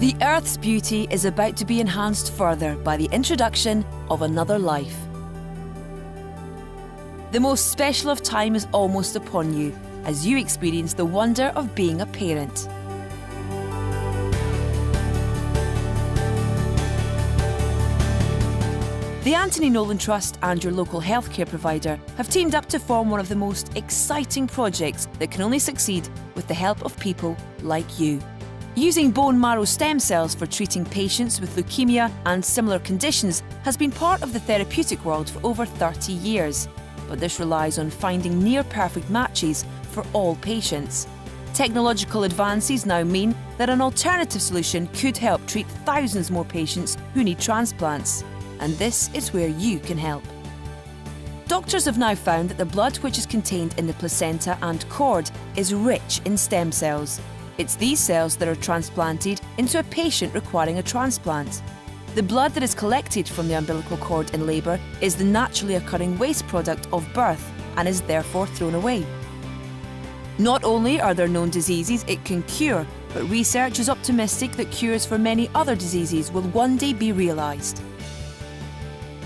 The Earth's beauty is about to be enhanced further by the introduction of another life. The most special of time is almost upon you as you experience the wonder of being a parent. The Anthony Nolan Trust and your local healthcare provider have teamed up to form one of the most exciting projects that can only succeed with the help of people like you. Using bone marrow stem cells for treating patients with leukemia and similar conditions has been part of the therapeutic world for over 30 years, but this relies on finding near-perfect matches for all patients. Technological advances now mean that an alternative solution could help treat thousands more patients who need transplants, and this is where you can help. Doctors have now found that the blood which is contained in the placenta and cord is rich in stem cells. It's these cells that are transplanted into a patient requiring a transplant. The blood that is collected from the umbilical cord in labour is the naturally occurring waste product of birth and is therefore thrown away. Not only are there known diseases it can cure, but research is optimistic that cures for many other diseases will one day be realised.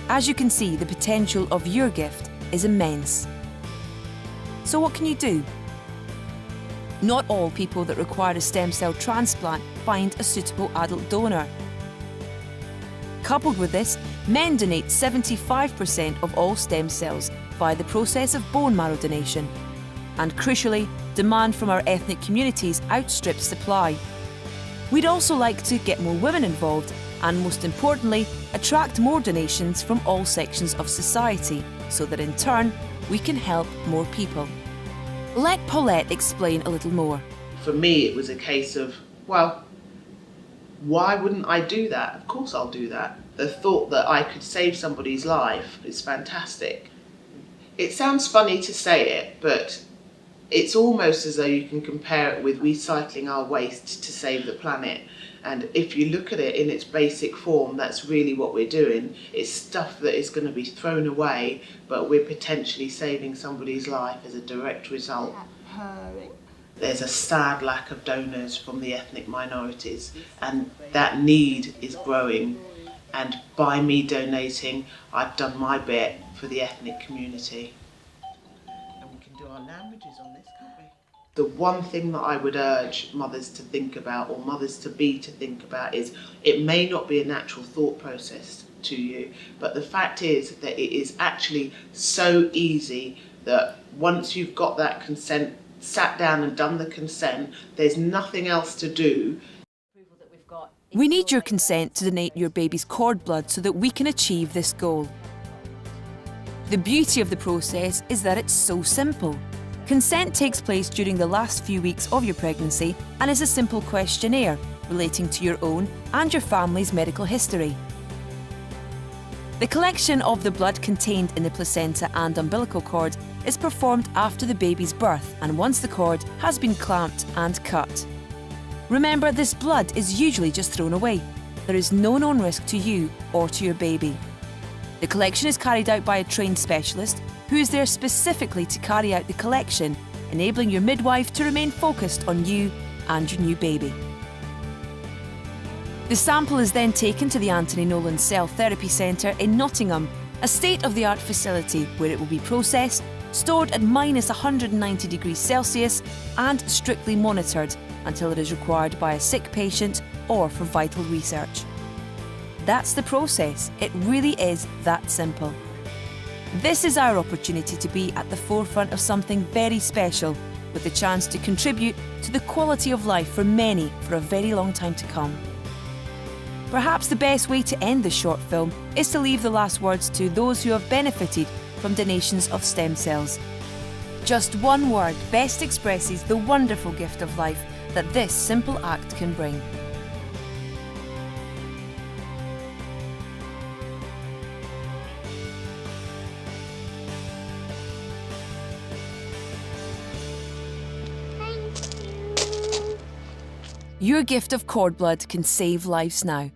As you can see, the potential of your gift is immense. So what can you do? Not all people that require a stem cell transplant find a suitable adult donor. Coupled with this, men donate 75% of all stem cells via the process of bone marrow donation. And crucially, demand from our ethnic communities outstrips supply. We'd also like to get more women involved and, most importantly, attract more donations from all sections of society so that in turn we can help more people. Let Paulette explain a little more. For me, it was a case of, well, why wouldn't I do that? Of course I'll do that. The thought that I could save somebody's life is fantastic. It sounds funny to say it, but it's almost as though you can compare it with recycling our waste to save the planet. And if you look at it in its basic form, that's really what we're doing. It's stuff that is going to be thrown away, but we're potentially saving somebody's life as a direct result. There's a sad lack of donors from the ethnic minorities, and that need is growing. And by me donating, I've done my bit for the ethnic community. And we can do our languages on this, can't we? The one thing that I would urge mothers to think about, or mothers-to-be to think about, is it may not be a natural thought process to you, but the fact is that it is actually so easy that once you've got that consent, sat down and done the consent, there's nothing else to do. We need your consent to donate your baby's cord blood so that we can achieve this goal. The beauty of the process is that it's so simple. Consent takes place during the last few weeks of your pregnancy and is a simple questionnaire relating to your own and your family's medical history. The collection of the blood contained in the placenta and umbilical cord is performed after the baby's birth and once the cord has been clamped and cut. Remember, this blood is usually just thrown away. There is no known risk to you or to your baby. The collection is carried out by a trained specialist who is there specifically to carry out the collection, enabling your midwife to remain focused on you and your new baby. The sample is then taken to the Anthony Nolan Cell Therapy Centre in Nottingham, a state-of-the-art facility where it will be processed, stored at -190 degrees Celsius and strictly monitored until it is required by a sick patient or for vital research. That's the process. It really is that simple. This is our opportunity to be at the forefront of something very special, with the chance to contribute to the quality of life for many for a very long time to come. Perhaps the best way to end this short film is to leave the last words to those who have benefited from donations of stem cells. Just one word best expresses the wonderful gift of life that this simple act can bring. Your gift of cord blood can save lives now.